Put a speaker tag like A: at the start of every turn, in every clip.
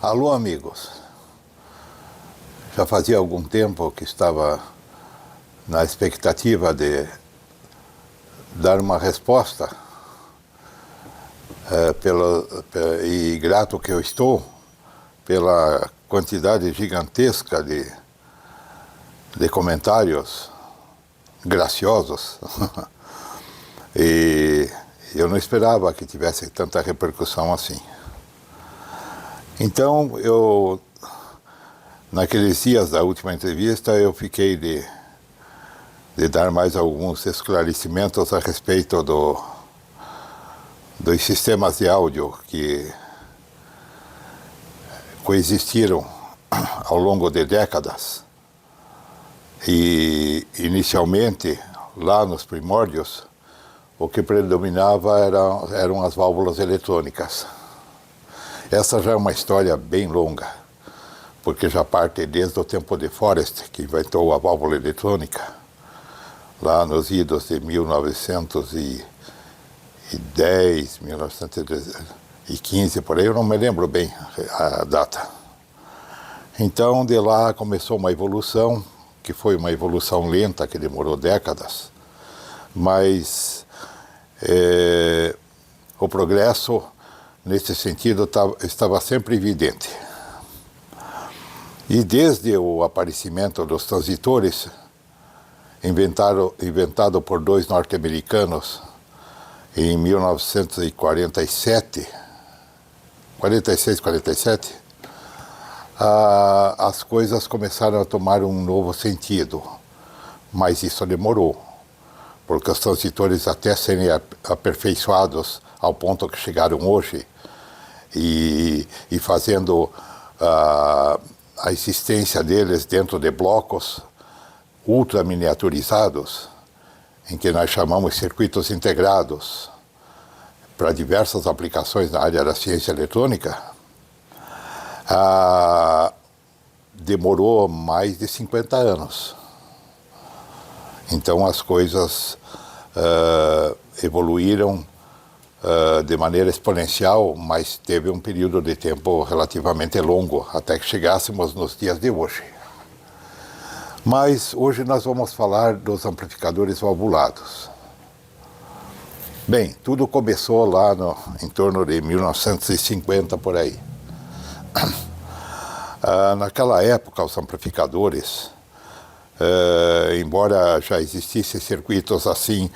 A: Alô, amigos. Já fazia algum tempo que estava na expectativa de dar uma resposta e grato que eu estou pela quantidade gigantesca de comentários graciosos. E eu não esperava que tivesse tanta repercussão assim. Então, naqueles dias da última entrevista, eu fiquei de dar mais alguns esclarecimentos a respeito dos sistemas de áudio que coexistiram ao longo de décadas. E, inicialmente, lá nos primórdios, o que predominava eram as válvulas eletrônicas. Essa já é uma história bem longa, porque já parte desde o tempo de Forrest, que inventou a válvula eletrônica, lá nos idos de 1910, 1915, por aí, eu não me lembro bem a data. Então, de lá começou uma evolução, que foi uma evolução lenta, que demorou décadas, mas o progresso, nesse sentido, estava sempre evidente. E desde o aparecimento dos transitores, inventado por dois norte-americanos em 1947, 46, 47, as coisas começaram a tomar um novo sentido, mas isso demorou, porque os transitores, até serem aperfeiçoados ao ponto que chegaram hoje, e fazendo a existência deles dentro de blocos ultra miniaturizados, em que nós chamamos circuitos integrados, para diversas aplicações na área da ciência eletrônica, demorou mais de 50 anos. Então as coisas evoluíram de maneira exponencial, mas teve um período de tempo relativamente longo, até que chegássemos nos dias de hoje. Mas hoje nós vamos falar dos amplificadores valvulados. Bem, tudo começou lá em torno de 1950, por aí. Naquela época, os amplificadores, embora já existissem circuitos assim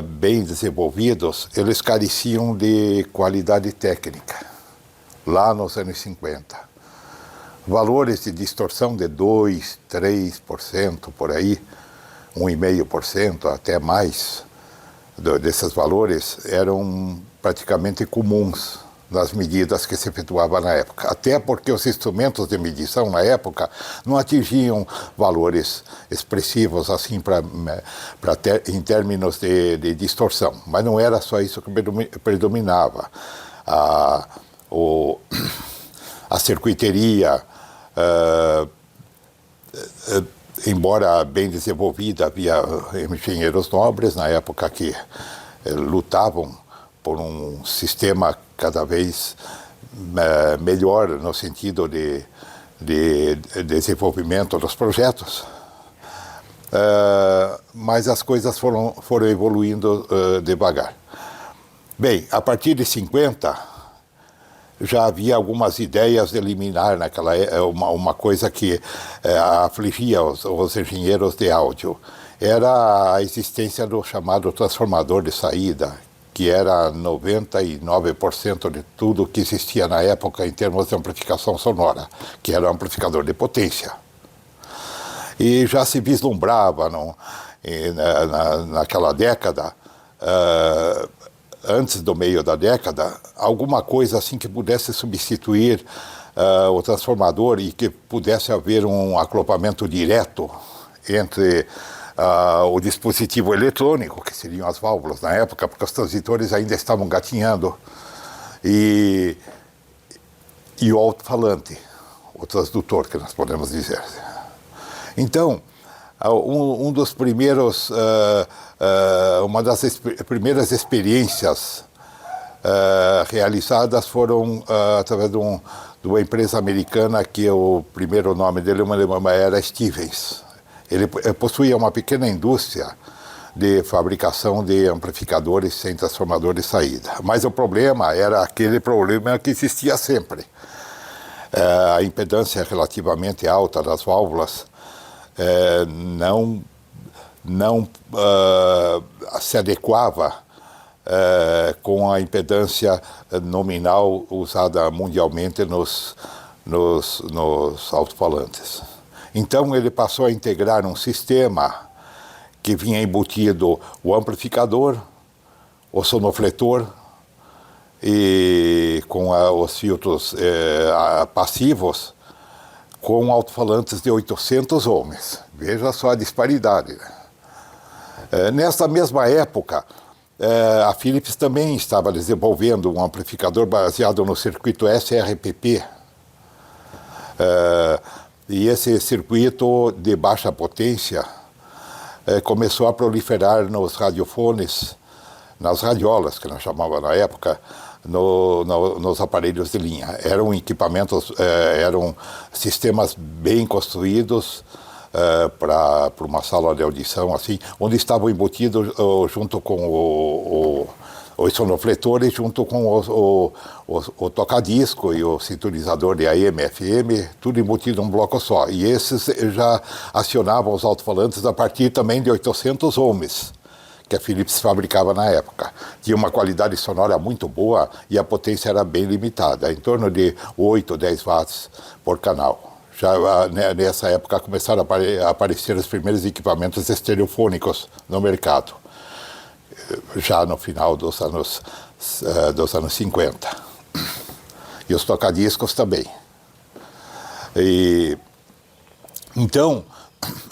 A: bem desenvolvidos, eles careciam de qualidade técnica, lá nos anos 50. Valores de distorção de 2%, 3% por aí, 1,5% até mais, desses valores eram praticamente comuns nas medidas que se efetuava na época. Até porque os instrumentos de medição na época não atingiam valores expressivos assim em termos de distorção. Mas não era só isso que predominava. A circuiteria, embora bem desenvolvida, havia engenheiros nobres na época que lutavam por um sistema cada vez melhor no sentido de desenvolvimento dos projetos. Mas as coisas foram evoluindo devagar. Bem, a partir de 50, já havia algumas ideias de eliminar uma coisa que afligia os engenheiros de áudio. Era a existência do chamado transformador de saída, que era 99% de tudo que existia na época em termos de amplificação sonora, que era um amplificador de potência. E já se vislumbrava naquela década, antes do meio da década, alguma coisa assim que pudesse substituir o transformador e que pudesse haver um acoplamento direto entre o dispositivo eletrônico, que seriam as válvulas na época, porque os transitores ainda estavam gatinhando, e o alto-falante, o transdutor, que nós podemos dizer. Então, uma das primeiras experiências realizadas foram através de uma empresa americana que o primeiro nome dele era Stevens. Ele possuía uma pequena indústria de fabricação de amplificadores sem transformador de saída. Mas o problema era aquele problema que existia sempre. A impedância relativamente alta das válvulas não se adequava com a impedância nominal usada mundialmente nos alto-falantes. Então ele passou a integrar um sistema que vinha embutido o amplificador, o sonofletor, e com os filtros passivos, com alto-falantes de 800 ohms. Veja só a disparidade. Nessa mesma época, a Philips também estava desenvolvendo um amplificador baseado no circuito SRPP. E esse circuito de baixa potência começou a proliferar nos radiofones, nas radiolas, que nós chamávamos na época, nos aparelhos de linha. Eram equipamentos, eram sistemas bem construídos para uma sala de audição, assim, onde estavam embutidos junto com os sonofletores, junto com o tocadisco e o sintonizador de AM, FM, tudo embutido num bloco só. E esses já acionavam os alto-falantes a partir também de 800 ohms, que a Philips fabricava na época. Tinha uma qualidade sonora muito boa e a potência era bem limitada, em torno de 8, 10 watts por canal. Já nessa época começaram a aparecer os primeiros equipamentos estereofônicos no mercado, já no final dos anos 50. E os tocadiscos também. Então,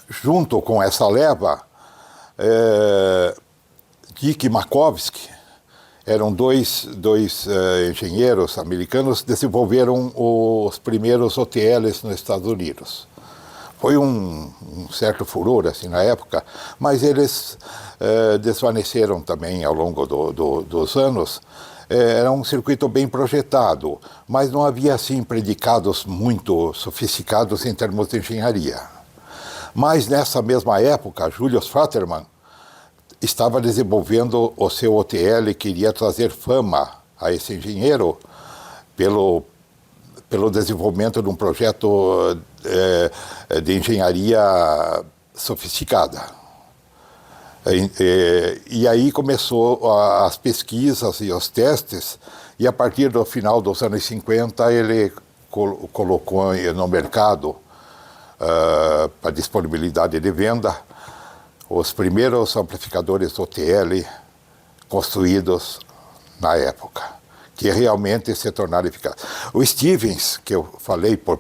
A: junto com essa leva, Dick e Makovsky, eram dois engenheiros americanos, desenvolveram os primeiros OTLs nos Estados Unidos. Foi um certo furor assim, na época, mas eles desvaneceram também ao longo dos anos. Era um circuito bem projetado, mas não havia assim predicados muito sofisticados em termos de engenharia. Mas nessa mesma época, Julius Fraterman estava desenvolvendo o seu OTL e queria trazer fama a esse engenheiro pelo desenvolvimento de um projeto de engenharia sofisticada. E aí começou as pesquisas e os testes, e a partir do final dos anos 50 ele colocou no mercado para disponibilidade de venda os primeiros amplificadores OTL construídos na época, que realmente se tornaram eficazes. O Stevens, que eu falei por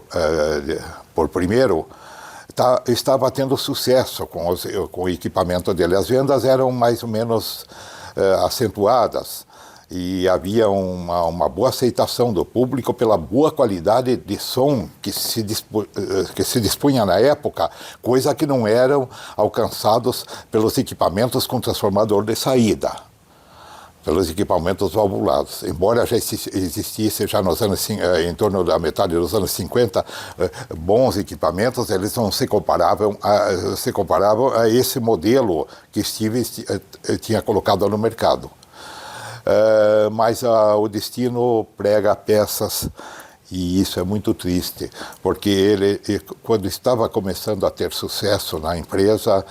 A: primeiro, estava tendo sucesso com o equipamento dele. As vendas eram mais ou menos acentuadas e havia uma boa aceitação do público pela boa qualidade de som que se dispunha na época, coisa que não eram alcançados pelos equipamentos com transformador de saída, pelos equipamentos valvulados. Embora já existisse já nos anos, em torno da metade dos anos 50, bons equipamentos, eles não se comparavam a esse modelo que Stevens tinha colocado no mercado. Mas o destino prega peças, e isso é muito triste, porque ele, quando estava começando a ter sucesso na empresa,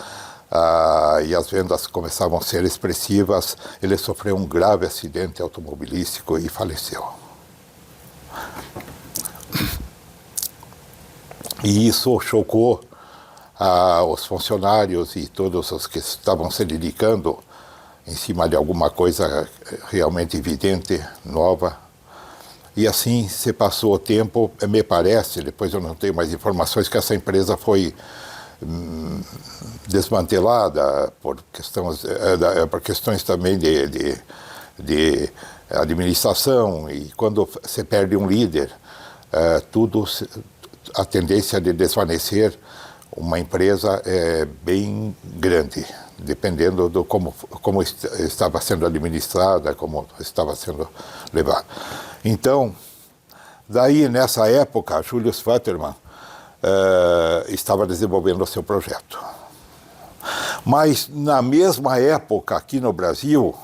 A: e as vendas começavam a ser expressivas, ele sofreu um grave acidente automobilístico e faleceu. E isso chocou os funcionários e todos os que estavam se dedicando em cima de alguma coisa realmente evidente, nova. E assim se passou o tempo, me parece, depois eu não tenho mais informações, que essa empresa foi desmantelada por questões também de administração, e quando se perde um líder, a tendência de desvanecer uma empresa é bem grande. dependendo do como estava sendo administrada, como estava sendo levada. Então, daí, nessa época, Julius Futterman estava desenvolvendo o seu projeto. Mas, na mesma época, aqui no Brasil,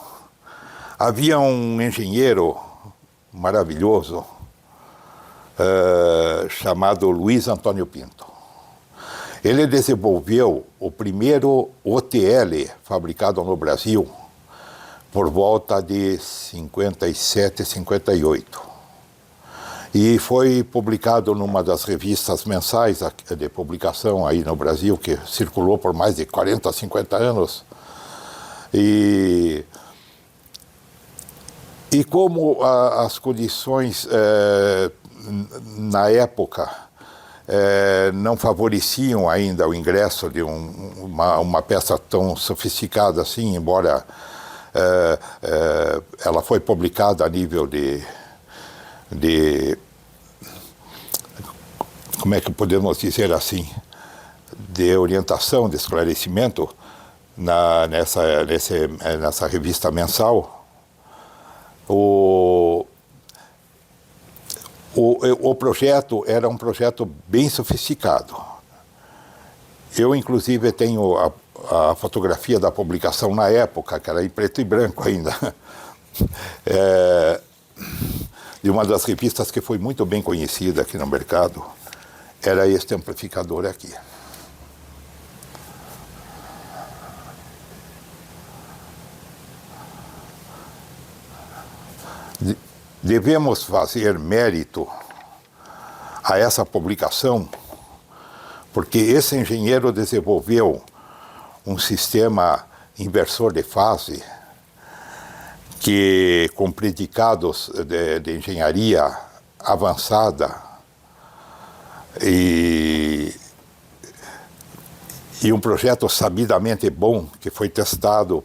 A: havia um engenheiro maravilhoso chamado Luiz Antônio Pinto. Ele desenvolveu o primeiro OTL fabricado no Brasil por volta de 57, 58. E foi publicado numa das revistas mensais de publicação aí no Brasil, que circulou por mais de 40, 50 anos. E como as condições na época não favoreciam ainda o ingresso de uma peça tão sofisticada assim, embora ela foi publicada a nível de como é que podemos dizer assim, de orientação, de esclarecimento nessa revista mensal. O projeto era um projeto bem sofisticado. Eu, inclusive, tenho a fotografia da publicação na época, que era em preto e branco ainda, de uma das revistas que foi muito bem conhecida aqui no mercado, era este amplificador aqui. Devemos fazer mérito a essa publicação, porque esse engenheiro desenvolveu um sistema inversor de fase que, com predicados de engenharia avançada e um projeto sabidamente bom, que foi testado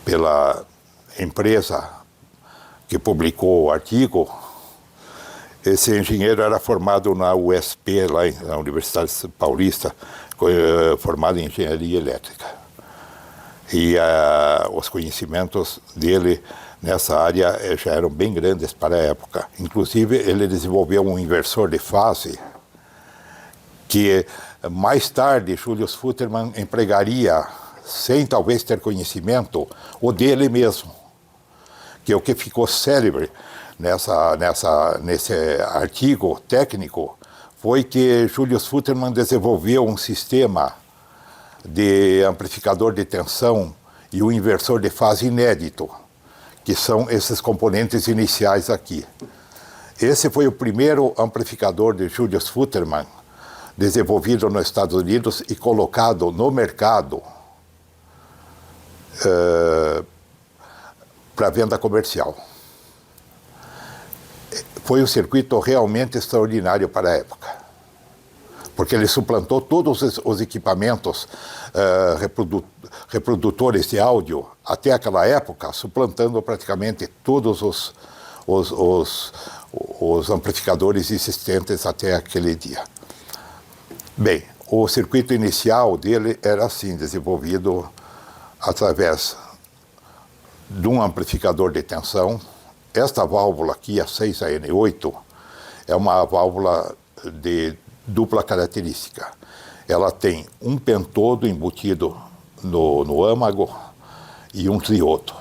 A: pela empresa que publicou o artigo. Esse engenheiro era formado na USP, lá na Universidade Paulista, formado em engenharia elétrica. E os conhecimentos dele nessa área já eram bem grandes para a época. Inclusive, ele desenvolveu um inversor de fase que mais tarde Julius Futterman empregaria, sem talvez ter conhecimento, o dele mesmo, que é o que ficou célebre nesse artigo técnico, foi que Julius Futterman desenvolveu um sistema de amplificador de tensão e um inversor de fase inédito, que são esses componentes iniciais aqui. Esse foi o primeiro amplificador de Julius Futterman, desenvolvido nos Estados Unidos e colocado no mercado para venda comercial. Foi um circuito realmente extraordinário para a época, porque ele suplantou todos os equipamentos reprodutores de áudio até aquela época, suplantando praticamente todos os amplificadores existentes até aquele dia. Bem, o circuito inicial dele era assim, desenvolvido através de um amplificador de tensão. Esta válvula aqui, a 6AN8, é uma válvula de dupla característica. Ela tem um pentodo embutido no âmago e um triodo.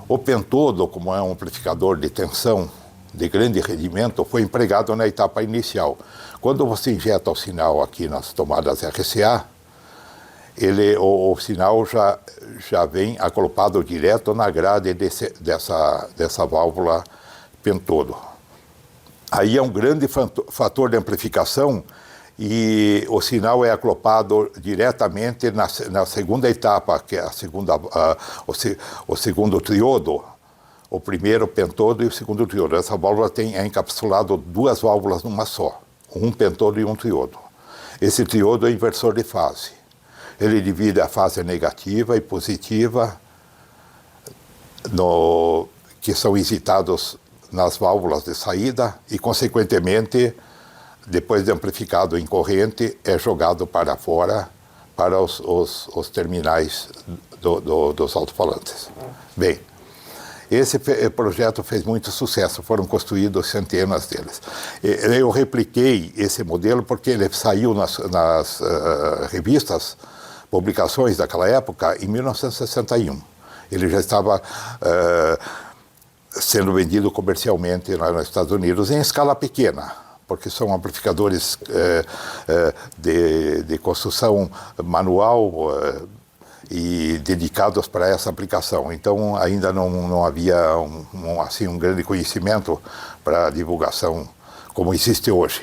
A: O pentodo, como é um amplificador de tensão de grande rendimento, foi empregado na etapa inicial. Quando você injeta o sinal aqui nas tomadas RCA, o sinal já vem acoplado direto na grade dessa válvula pentodo. Aí é um grande fator de amplificação e o sinal é acoplado diretamente na segunda etapa, que é o segundo triodo, o primeiro pentodo e o segundo triodo. Essa válvula é encapsulado duas válvulas numa só, um pentodo e um triodo. Esse triodo é inversor de fase. Ele divide a fase negativa e positiva, que são excitados nas válvulas de saída, e, consequentemente, depois de amplificado em corrente, é jogado para fora, para os terminais dos alto-falantes. Bem, esse projeto fez muito sucesso, foram construídos centenas deles. Eu repliquei esse modelo porque ele saiu nas revistas, publicações daquela época, em 1961. Ele já estava sendo vendido comercialmente lá nos Estados Unidos, em escala pequena, porque são amplificadores de construção manual e dedicados para essa aplicação. Então, ainda não havia um grande conhecimento para a divulgação como existe hoje.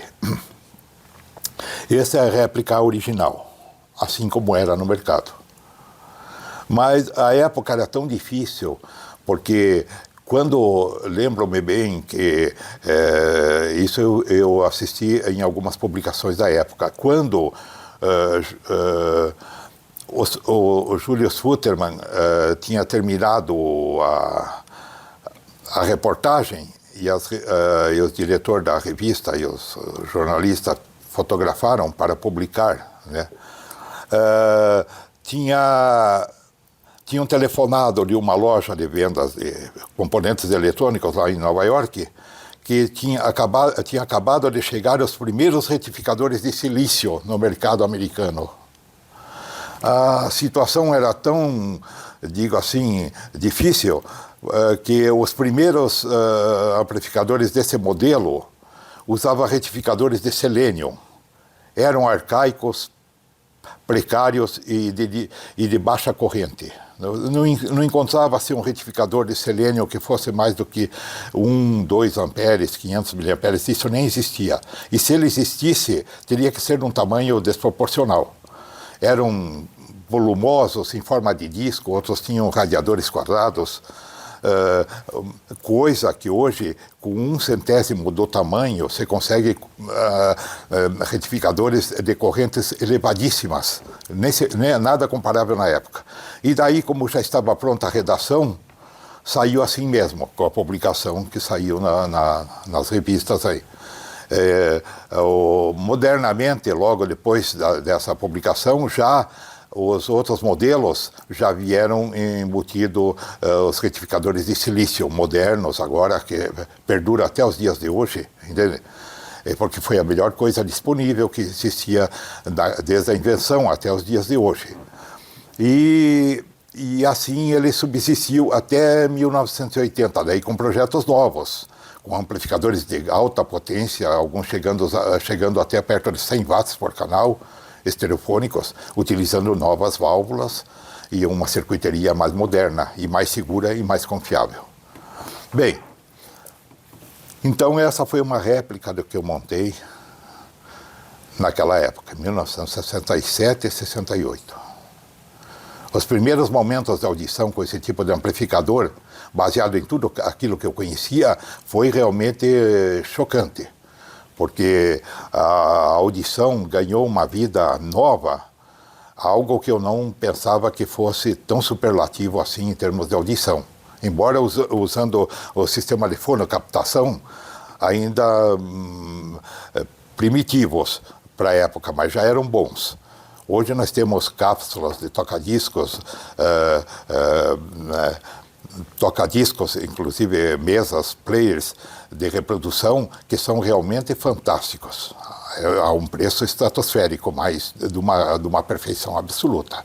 A: Essa é a réplica original, assim como era no mercado. Mas a época era tão difícil, porque lembro-me bem que isso eu assisti em algumas publicações da época, quando o Julius Futterman tinha terminado a reportagem e o diretor da revista e os jornalistas fotografaram para publicar, né? Tinham telefonado de uma loja de vendas de componentes eletrônicos lá em Nova York, que tinha acabado de chegar os primeiros retificadores de silício no mercado americano. A situação era tão, digo assim, difícil, que os primeiros amplificadores desse modelo usavam retificadores de selênio. Eram arcaicos, precários e de baixa corrente. Não encontrava-se um retificador de selênio que fosse mais do que 1, 2 amperes, 500 miliamperes, isso nem existia. E se ele existisse, teria que ser de um tamanho desproporcional. Eram volumosos, em forma de disco, outros tinham radiadores quadrados, coisa que hoje, com 1/100º do tamanho, você consegue retificadores de correntes elevadíssimas, nada comparável na época. E daí, como já estava pronta a redação, saiu assim mesmo, com a publicação que saiu nas revistas aí. Modernamente, logo depois dessa publicação, já os outros modelos já vieram embutido os retificadores de silício modernos agora, que perdura até os dias de hoje, entende? Porque foi a melhor coisa disponível que existia desde a invenção até os dias de hoje. E assim ele subsistiu até 1980, daí com projetos novos, com amplificadores de alta potência, alguns chegando até perto de 100 watts por canal, estereofônicos, utilizando novas válvulas e uma circuiteria mais moderna e mais segura e mais confiável. Bem, então essa foi uma réplica do que eu montei naquela época, 1967 e 68. Os primeiros momentos de audição com esse tipo de amplificador, baseado em tudo aquilo que eu conhecia, foi realmente chocante, porque a audição ganhou uma vida nova, algo que eu não pensava que fosse tão superlativo assim em termos de audição. Embora usando o sistema de fonocaptação, ainda primitivos para a época, mas já eram bons. Hoje nós temos cápsulas de toca-discos, inclusive mesas, players de reprodução que são realmente fantásticos, a um preço estratosférico, mas de uma perfeição absoluta.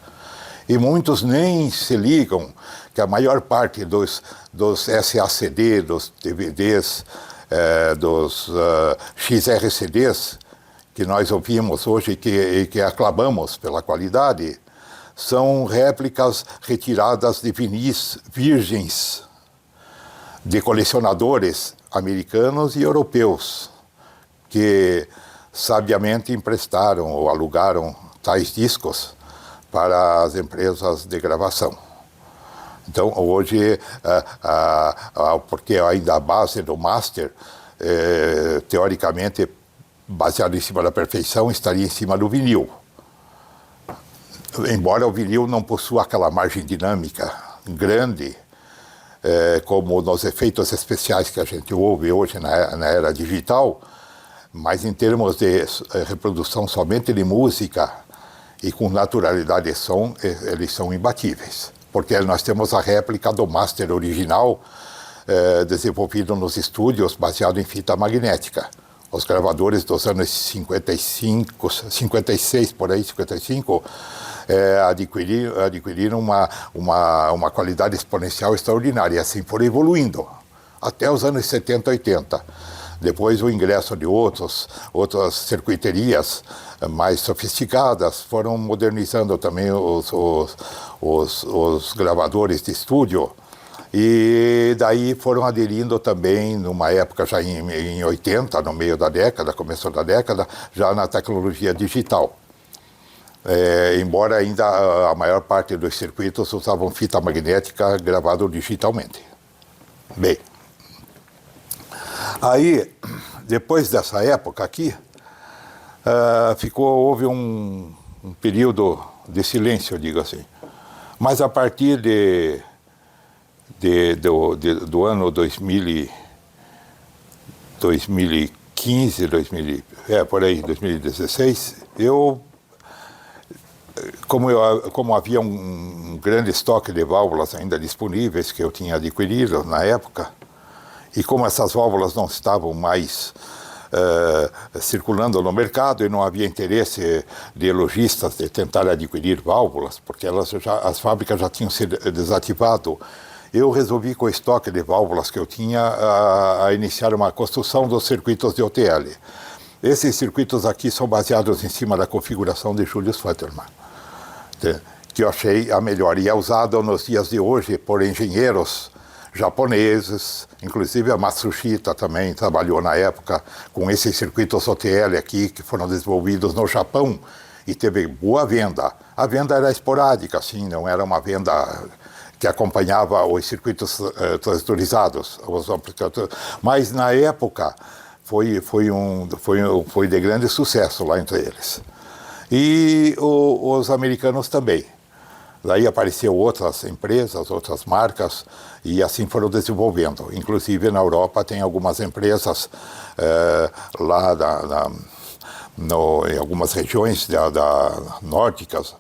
A: E muitos nem se ligam que a maior parte dos SACD, dos DVDs, dos XRCDs que nós ouvimos hoje e que aclamamos pela qualidade, são réplicas retiradas de vinis virgens de colecionadores americanos e europeus que sabiamente emprestaram ou alugaram tais discos para as empresas de gravação. Então, hoje, porque ainda a base do master, teoricamente, baseado em cima da perfeição, estaria em cima do vinil. Embora o vinil não possua aquela margem dinâmica grande, como nos efeitos especiais que a gente ouve hoje na era digital, mas em termos de reprodução somente de música e com naturalidade de som, eles são imbatíveis. Porque nós temos a réplica do master original, desenvolvido nos estúdios, baseado em fita magnética. Os gravadores dos anos 55, 56, por aí, 55, adquiriram uma qualidade exponencial extraordinária. E assim foram evoluindo, até os anos 70, 80. Depois o ingresso de outras circuiterias mais sofisticadas foram modernizando também os gravadores de estúdio. E daí foram aderindo também, numa época já em 80, no meio da década, começo da década, já na tecnologia digital. Embora ainda a maior parte dos circuitos usavam fita magnética gravado digitalmente. Bem, aí, depois dessa época aqui, houve um período de silêncio, digo assim. Mas a partir do ano 2015, por aí, 2016, como havia um grande estoque de válvulas ainda disponíveis que eu tinha adquirido na época, e como essas válvulas não estavam mais circulando no mercado e não havia interesse de lojistas de tentar adquirir válvulas, porque as fábricas já tinham sido desativado, eu resolvi, com o estoque de válvulas que eu tinha, a iniciar uma construção dos circuitos de OTL. Esses circuitos aqui são baseados em cima da configuração de Julius Futterman, que eu achei a melhor. E é usado nos dias de hoje por engenheiros japoneses, inclusive a Matsushita também trabalhou na época com esses circuitos OTL aqui, que foram desenvolvidos no Japão, e teve boa venda. A venda era esporádica, assim, não era uma venda que acompanhava os circuitos transistorizados, mas na época foi de grande sucesso lá entre eles. E os americanos também. Daí apareceram outras empresas, outras marcas, e assim foram desenvolvendo. Inclusive na Europa tem algumas empresas lá em algumas regiões nórdicas,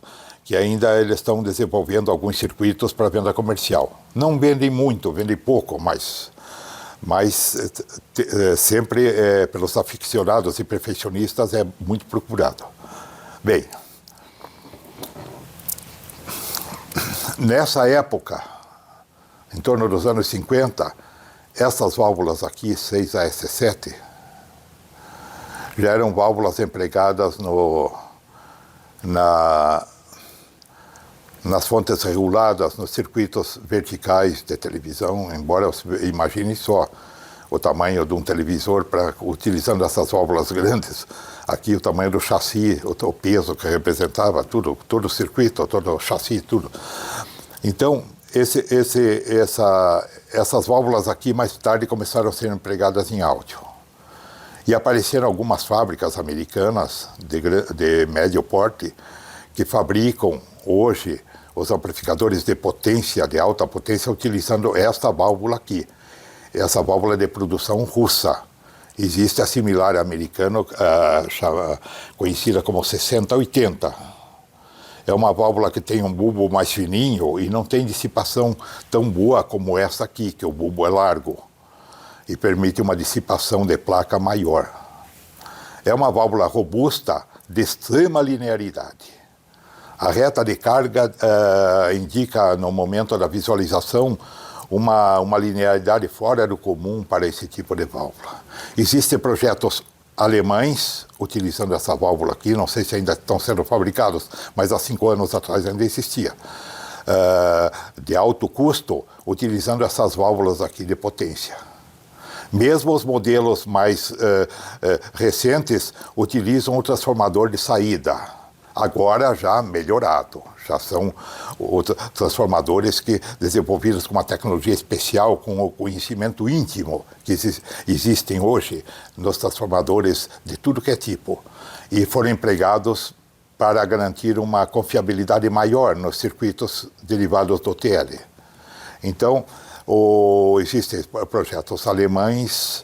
A: que ainda eles estão desenvolvendo alguns circuitos para venda comercial. Não vendem muito, vendem pouco, mas sempre pelos aficionados e perfeccionistas é muito procurado. Bem, nessa época, em torno dos anos 50, essas válvulas aqui, 6AS7, já eram válvulas empregadas nas fontes reguladas, nos circuitos verticais de televisão, embora imagine só o tamanho de um televisor utilizando essas válvulas grandes. Aqui o tamanho do chassi, o peso que representava, todo o circuito, todo o chassi, tudo. Então, essas válvulas aqui mais tarde começaram a ser empregadas em áudio. E apareceram algumas fábricas americanas de médio porte que fabricam hoje os amplificadores de potência, de alta potência, utilizando esta válvula aqui. Essa válvula é de produção russa. Existe a similar americana, conhecida como 6080. É uma válvula que tem um bulbo mais fininho e não tem dissipação tão boa como essa aqui, que o bulbo é largo e permite uma dissipação de placa maior. É uma válvula robusta de extrema linearidade. A reta de carga indica, no momento da visualização, uma linearidade fora do comum para esse tipo de válvula. Existem projetos alemães utilizando essa válvula aqui, não sei se ainda estão sendo fabricados, mas há 5 anos atrás ainda existia, de alto custo, utilizando essas válvulas aqui de potência. Mesmo os modelos mais recentes utilizam o transformador de saída, agora já melhorado. Já são transformadores desenvolvidos com uma tecnologia especial, com o conhecimento íntimo que existem hoje nos transformadores de tudo que é tipo. E foram empregados para garantir uma confiabilidade maior nos circuitos derivados do TL. Então, existem projetos alemães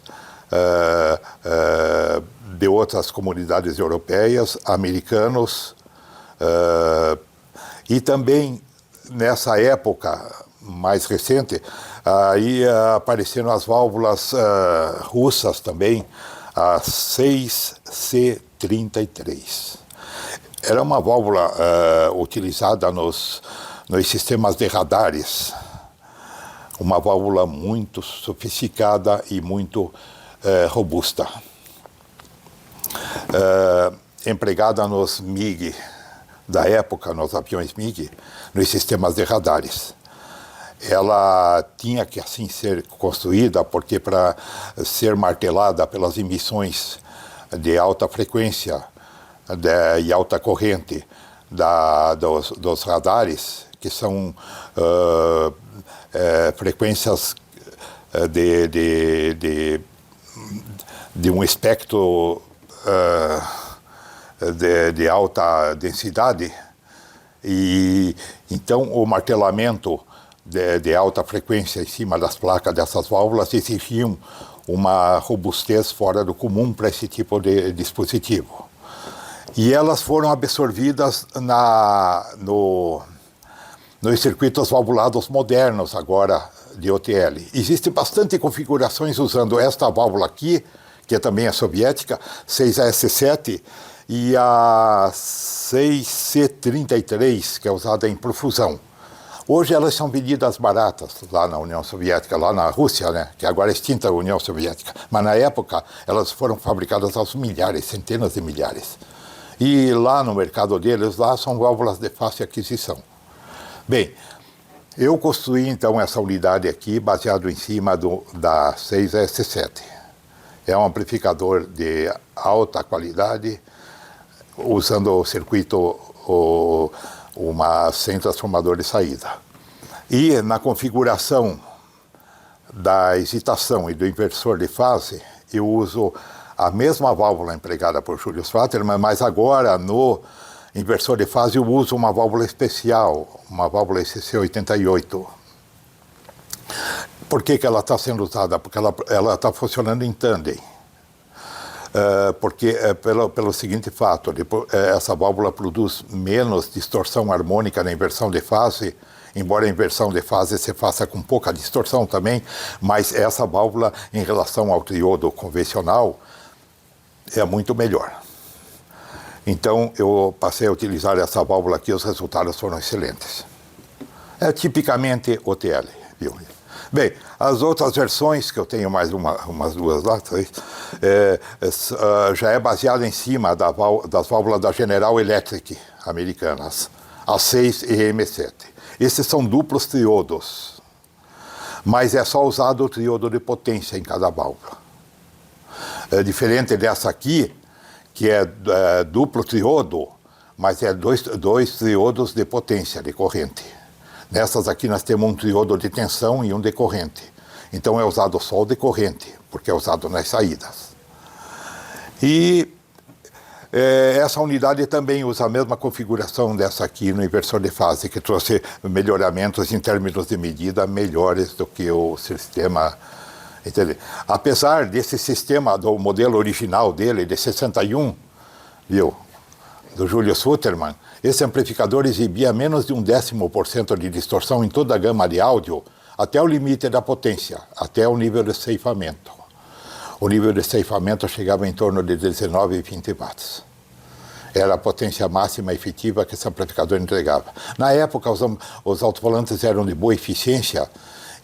A: de outras comunidades europeias, americanos, e também nessa época mais recente, aí apareceram as válvulas russas também, a 6C33. Era uma válvula utilizada nos sistemas de radares, uma válvula muito sofisticada e muito robusta, empregada nos MiG da época, nos aviões MiG, nos sistemas de radares. Ela tinha que assim ser construída porque para ser martelada pelas emissões de alta frequência e alta corrente dos radares, que são frequências de um espectro de alta densidade, e então o martelamento de alta frequência em cima das placas dessas válvulas exigiam uma robustez fora do comum para esse tipo de dispositivo. E elas foram absorvidas nos circuitos valvulados modernos agora de OTL. Existem bastante configurações usando esta válvula aqui, que também é soviética, 6S7, e a 6C33, que é usada em profusão. Hoje elas são vendidas baratas lá na União Soviética, lá na Rússia, né, que agora é extinta a União Soviética. Mas na época elas foram fabricadas aos milhares, centenas de milhares. E lá no mercado deles, lá são válvulas de fácil aquisição. Bem, eu construí então essa unidade aqui baseado em cima da 6S7. É um amplificador de alta qualidade, usando o circuito, sem transformador de saída. E na configuração da excitação e do inversor de fase, eu uso a mesma válvula empregada por Julius Vaterman, mas agora no inversor de fase eu uso uma válvula especial, uma válvula SC88. Por que ela está sendo usada? Porque ela está funcionando em tandem. Porque pelo seguinte fato, essa válvula produz menos distorção harmônica na inversão de fase, embora a inversão de fase se faça com pouca distorção também, mas essa válvula, em relação ao triodo convencional, é muito melhor. Então, eu passei a utilizar essa válvula aqui e os resultados foram excelentes. É tipicamente OTL, viu? Bem, as outras versões, que eu tenho mais umas duas lá, já é baseada em cima das válvulas da General Electric americanas, A6 e M7. Esses são duplos triodos, mas é só usado o triodo de potência em cada válvula. É diferente dessa aqui, que é duplo triodo, mas é dois triodos de potência, de corrente. Nessas aqui nós temos um triodo de tensão e um de corrente. Então é usado só o de corrente, porque é usado nas saídas. E essa unidade também usa a mesma configuração dessa aqui no inversor de fase, que trouxe melhoramentos em termos de medida melhores do que o sistema. Entendeu? Apesar desse sistema, do modelo original dele, de 61, viu, do Julius Vaterman, esse amplificador exibia menos de 0,1% de distorção em toda a gama de áudio, até o limite da potência, até o nível de ceifamento. O nível de ceifamento chegava em torno de 19 e 20 watts. Era a potência máxima efetiva que esse amplificador entregava. Na época, os alto-falantes eram de boa eficiência,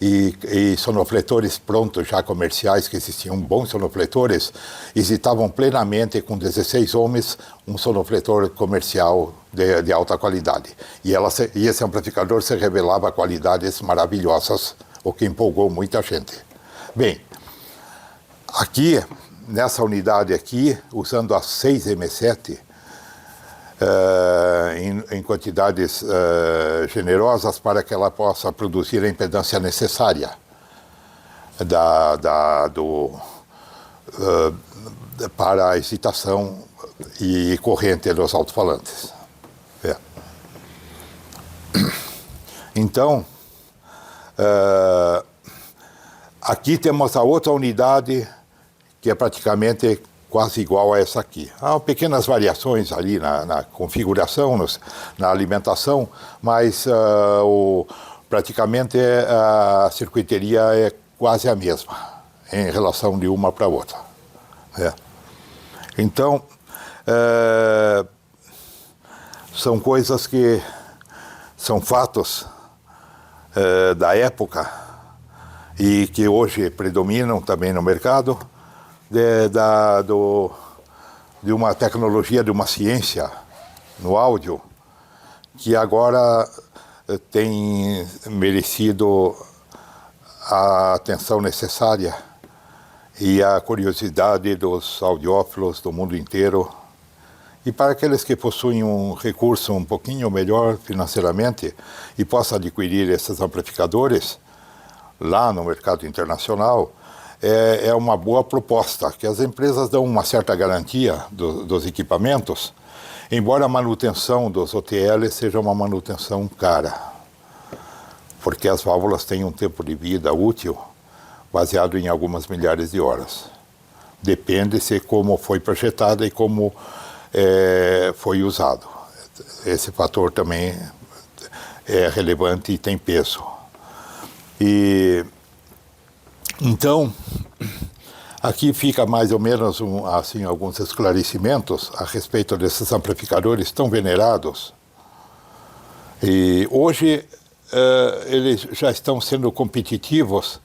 A: e sonofletores prontos já comerciais, que existiam bons sonofletores, hesitavam plenamente com 16 ohms um sonofletor comercial de alta qualidade. E esse amplificador se revelava qualidades maravilhosas, o que empolgou muita gente. Bem, aqui, nessa unidade aqui, usando a 6M7, em quantidades generosas para que ela possa produzir a impedância necessária para a excitação e corrente dos alto-falantes. Então, aqui temos a outra unidade, que é praticamente quase igual a essa aqui. Há pequenas variações ali na configuração, na alimentação, mas praticamente a circuiteria é quase a mesma em relação de uma para outra. Então, são coisas que são fatos da época e que hoje predominam também no mercado, de uma tecnologia, de uma ciência no áudio, que agora tem merecido a atenção necessária e a curiosidade dos audiófilos do mundo inteiro. E para aqueles que possuem um recurso um pouquinho melhor financeiramente e possam adquirir esses amplificadores lá no mercado internacional, é uma boa proposta, que as empresas dão uma certa garantia dos equipamentos, embora a manutenção dos OTL seja uma manutenção cara, porque as válvulas têm um tempo de vida útil baseado em algumas milhares de horas. Depende-se como foi projetada e como foi usado. Esse fator também é relevante e tem peso. Então, aqui fica mais ou menos assim, alguns esclarecimentos a respeito desses amplificadores tão venerados. E hoje eles já estão sendo competitivos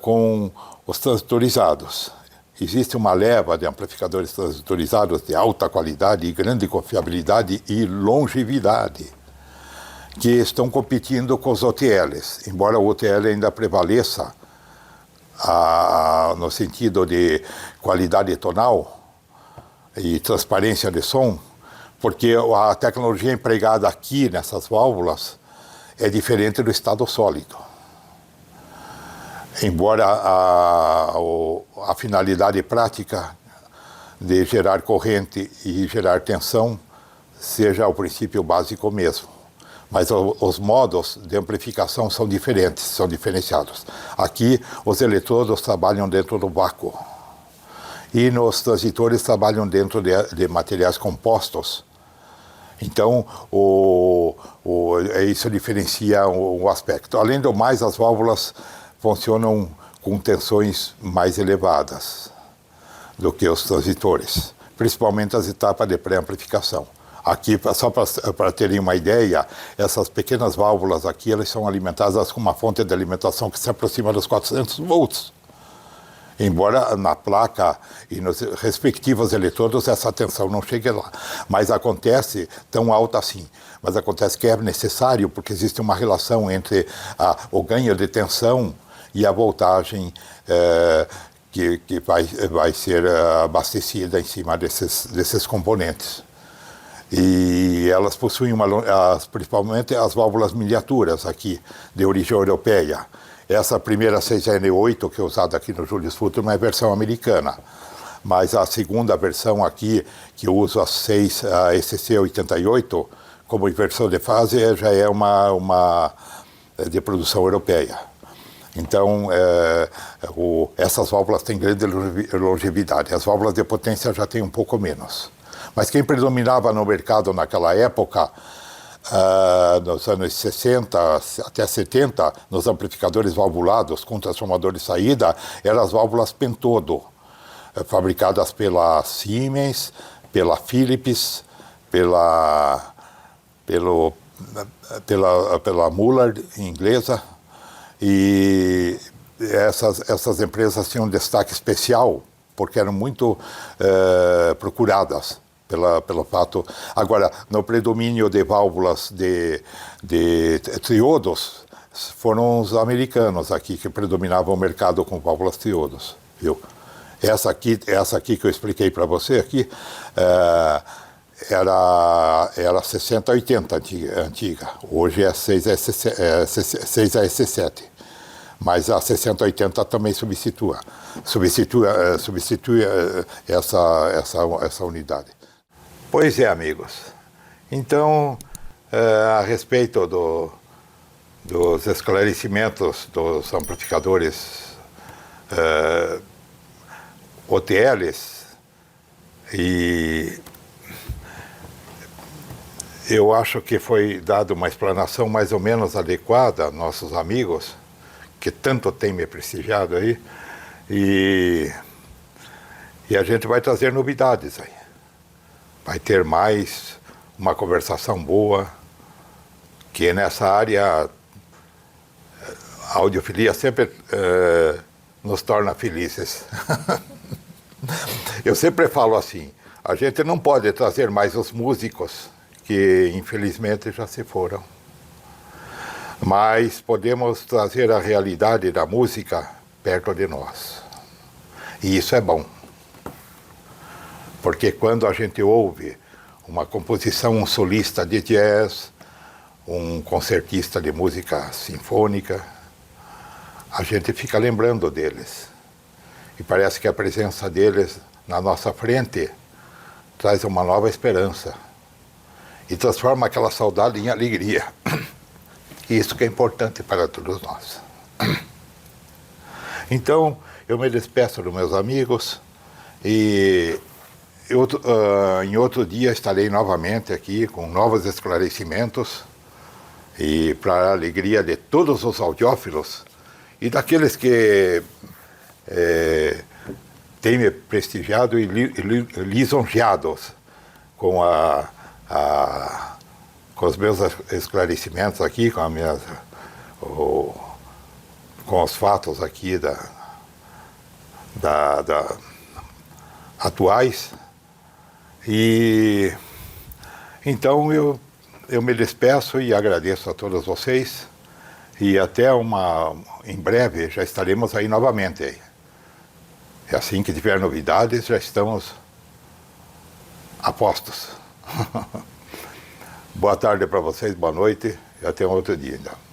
A: com os transistorizados. Existe uma leva de amplificadores transistorizados de alta qualidade e grande confiabilidade e longevidade, que estão competindo com os OTLs, embora o OTL ainda prevaleça no sentido de qualidade tonal e transparência de som, porque a tecnologia empregada aqui nessas válvulas é diferente do estado sólido. Embora a finalidade prática de gerar corrente e gerar tensão seja o princípio básico mesmo. Mas os modos de amplificação são diferentes, são diferenciados. Aqui, os eletrodos trabalham dentro do vácuo. E nos transitores trabalham dentro de materiais compostos. Então, isso diferencia o aspecto. Além do mais, as válvulas funcionam com tensões mais elevadas do que os transitores, principalmente as etapas de pré-amplificação. Aqui, só para terem uma ideia, essas pequenas válvulas aqui, elas são alimentadas com uma fonte de alimentação que se aproxima dos 400 volts. Embora na placa e nos respectivos eletrodos essa tensão não chegue lá. Mas acontece tão alta assim. Mas acontece que é necessário, porque existe uma relação entre o ganho de tensão e a voltagem que vai ser abastecida em cima desses componentes. E elas possuem principalmente as válvulas miniaturas aqui, de origem europeia. Essa primeira 6N8, que é usada aqui no Julius Futuro, é a versão americana. Mas a segunda versão aqui, que eu uso a SC88, como inversão de fase, já é uma de produção europeia. Então, essas válvulas têm grande longevidade. As válvulas de potência já têm um pouco menos. Mas quem predominava no mercado naquela época, nos anos 60 até 70, nos amplificadores valvulados com transformador de saída, eram as válvulas Pentodo, fabricadas pela Siemens, pela Philips, pela Muller, inglesa, e essas empresas tinham um destaque especial, porque eram muito procuradas. Pelo fato. Agora, no predomínio de válvulas de triodos, foram os americanos aqui que predominavam o mercado com válvulas triodos, viu? Essa aqui que eu expliquei para você aqui, era 6080 antiga. Hoje é 6AS7. Mas a 6080 também substitui essa unidade. Pois é, amigos. Então, a respeito dos esclarecimentos dos amplificadores hotéis, e eu acho que foi dada uma explanação mais ou menos adequada aos nossos amigos, que tanto têm me prestigiado aí, e a gente vai trazer novidades aí. Vai ter mais uma conversação boa, que nessa área a audiofilia sempre nos torna felizes. Eu sempre falo assim, a gente não pode trazer mais os músicos que infelizmente já se foram, mas podemos trazer a realidade da música perto de nós. E isso é bom, porque quando a gente ouve uma composição, um solista de jazz, um concertista de música sinfônica, a gente fica lembrando deles. E parece que a presença deles na nossa frente traz uma nova esperança e transforma aquela saudade em alegria. E isso que é importante para todos nós. Então, eu me despeço dos meus amigos e em outro dia estarei novamente aqui com novos esclarecimentos e para a alegria de todos os audiófilos e daqueles que têm me prestigiado e lisonjeados com com os meus esclarecimentos aqui, com os fatos aqui atuais. E então eu me despeço e agradeço a todos vocês e até em breve já estaremos aí novamente. E assim que tiver novidades, já estamos a postos. Boa tarde para vocês, boa noite e até um outro dia. Então.